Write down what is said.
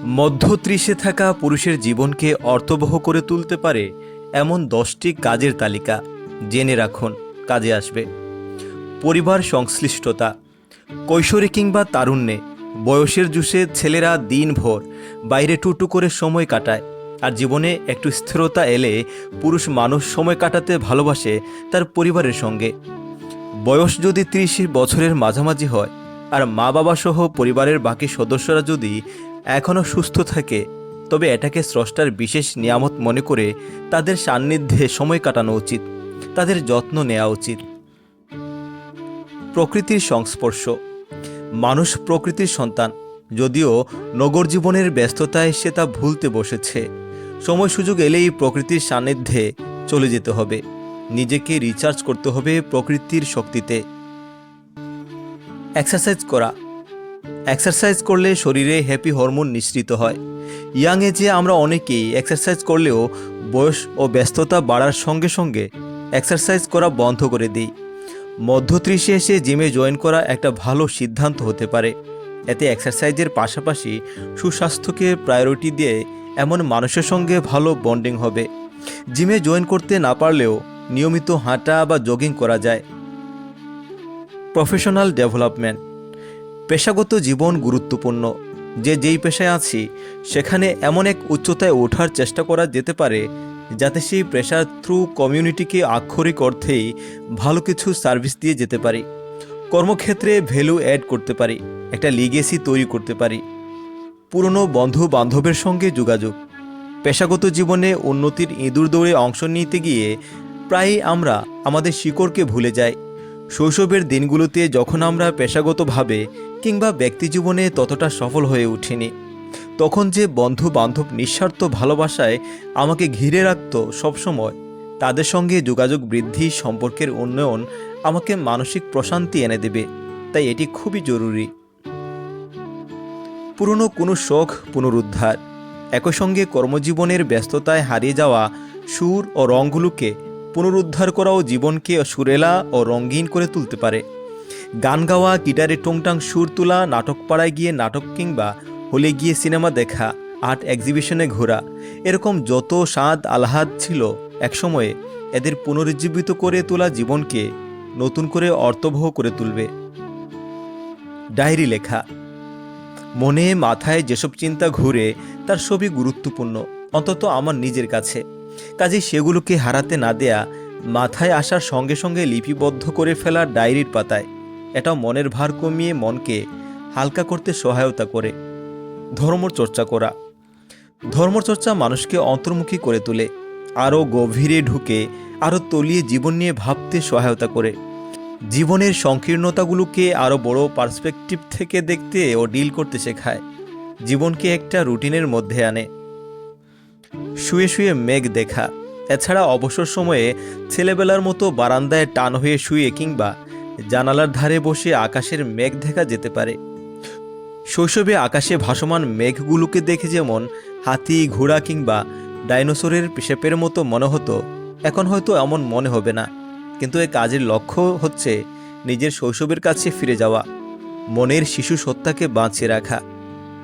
মধ্য ত্রিশে থাকা পুরুষের জীবনকে অর্থবহ করে তুলতে পারে এমন 10টি কাজের তালিকা জেনে রাখুন, কাজে আসবে। পরিবার সংশ্লিষ্টতা। কৈশোরে কিংবা তারুণ্যে বয়সের জুসে ছেলেরা দিনভর বাইরে টুটু করে সময় কাটায়, আর জীবনে একটু স্থিরতা এলে পুরুষ মানুষ সময় কাটাতে ভালোবাসে তার পরিবারের সঙ্গে। বয়স যদি 30 বছরের মাঝামাঝি হয় আর মা বাবা সহ পরিবারের বাকি সদস্যরা যদি এখনও সুস্থ থাকে, তবে এটাকে স্রষ্টার বিশেষ নিয়ামত মনে করে তাদের সান্নিধ্যে সময় কাটানো উচিত, তাদের যত্ন নেওয়া উচিত। প্রকৃতির সংস্পর্শ। মানুষ প্রকৃতির সন্তান, যদিও নগর জীবনের ব্যস্ততায় সে তা ভুলতে বসেছে। সময় সুযোগ এলেই প্রকৃতির সান্নিধ্যে চলে যেতে হবে, নিজেকে রিচার্জ করতে হবে প্রকৃতির শক্তিতে। এক্সারসাইজ করা। এক্সারসাইজ করলে শরীরে হ্যাপি হরমোন নিঃসৃত হয়। ইয়াং এজে আমরা অনেকেই এক্সারসাইজ করলেও বয়স ও ব্যস্ততা বাড়ার সঙ্গে সঙ্গে এক্সারসাইজ করা বন্ধ করে দিই। মধ্য 30-এ এসে জিমে জয়েন করা একটা ভালো সিদ্ধান্ত হতে পারে। এতে এক্সারসাইজের পাশাপাশি সুস্বাস্থ্যকে প্রায়োরিটি দিয়ে এমন মানুষের সঙ্গে ভালো বন্ডিং হবে। জিমে জয়েন করতে না পারলেও নিয়মিত হাঁটা বা জগিং করা যায়। Professional development. পেশাগত জীবন গুরুত্বপূর্ণ। যেই পেশায় আছি সেখানে এমন এক উচ্চতায় ওঠার চেষ্টা করা যেতে পারে যাতে সেই পেশার থ্রু কমিউনিটিকে আক্ষরিক অর্থেই ভালো কিছু সার্ভিস দিয়ে যেতে পারি, কর্মক্ষেত্রে ভ্যালু অ্যাড করতে পারি, একটা লিগেসি তৈরি করতে পারি। পুরনো বন্ধু বান্ধবের সঙ্গে যোগাযোগ। পেশাগত জীবনে উন্নতির ইঁদুর দৌড়ে অংশ নিতে গিয়ে প্রায়ই আমরা আমাদের শিকড়কে ভুলে যাই। শৈশবের দিনগুলোতে যখন আমরা পেশাগতভাবে কিংবা ব্যক্তিজীবনে ততটা সফল হয়ে উঠিনি, তখন যে বন্ধু বান্ধব নিঃস্বার্থ ভালোবাসায় আমাকে ঘিরে রাখত সবসময়, তাদের সঙ্গে যোগাযোগ বৃদ্ধি, সম্পর্কের উন্নয়ন আমাকে মানসিক প্রশান্তি এনে দেবে। তাই এটি খুবই জরুরি। পুরনো কোনো শখ পুনরুদ্ধার। একই সঙ্গে কর্মজীবনের ব্যস্ততায় হারিয়ে যাওয়া সুর ও রঙগুলোকে পুনরুদ্ধার করাও জীবনকে সুরেলা ও রঙিন করে তুলতে পারে। গান গাওয়া, গিটারে টুংটাং সুর তোলা, নাটক পাড়ায় গিয়ে নাটক কিংবা হলে গিয়ে সিনেমা দেখা, আর্ট এক্সিবিশনে ঘোরা, এরকম যত স্বাদ আহ্লাদ ছিল একসময়ে, এদের পুনরুজ্জীবিত করে তোলা জীবনকে নতুন করে অর্থবহ করে তুলবে। ডায়েরি লেখা। মনে মাথায় যেসব চিন্তা ঘুরে তার সবই গুরুত্বপূর্ণ, অন্তত আমার নিজের কাছে। কাজেই সেগুলোকে হারাতে না দেয়া, মাথায় আসার সঙ্গে সঙ্গে লিপিবদ্ধ করে ফেলা ডায়েরির পাতায়, এটা মনের ভার কমিয়ে মনকে হালকা করতে সহায়তা করে। ধর্মচর্চা করা। ধর্মচর্চা মানুষকে অন্তর্মুখী করে তোলে, আরও গভীরে ঢুকে আরও তলিয়ে জীবন নিয়ে ভাবতে সহায়তা করে। জীবনের সংকীর্ণতাগুলোকে আরও বড় পার্সপেক্টিভ থেকে দেখতে ও ডিল করতে শেখায়, জীবনকে একটা রুটিনের মধ্যে আনে। শুয়ে শুয়ে মেঘ দেখা। এছাড়া অবসর সময়ে ছেলেবেলার মতো বারান্দায় টান হয়ে শুয়ে কিংবা জানালার ধারে বসে আকাশের মেঘ দেখা যেতে পারে। শৈশবে আকাশে ভাসমান মেঘগুলোকে দেখে যেমন হাতি, ঘোড়া কিংবা ডাইনোসরের শেপের মতো মনে হতো, এখন হয়তো এমন মনে হবে না। কিন্তু এ কাজের লক্ষ্য হচ্ছে নিজের শৈশবের কাছে ফিরে যাওয়া, মনের শিশু সত্তাকে বাঁচিয়ে রাখা।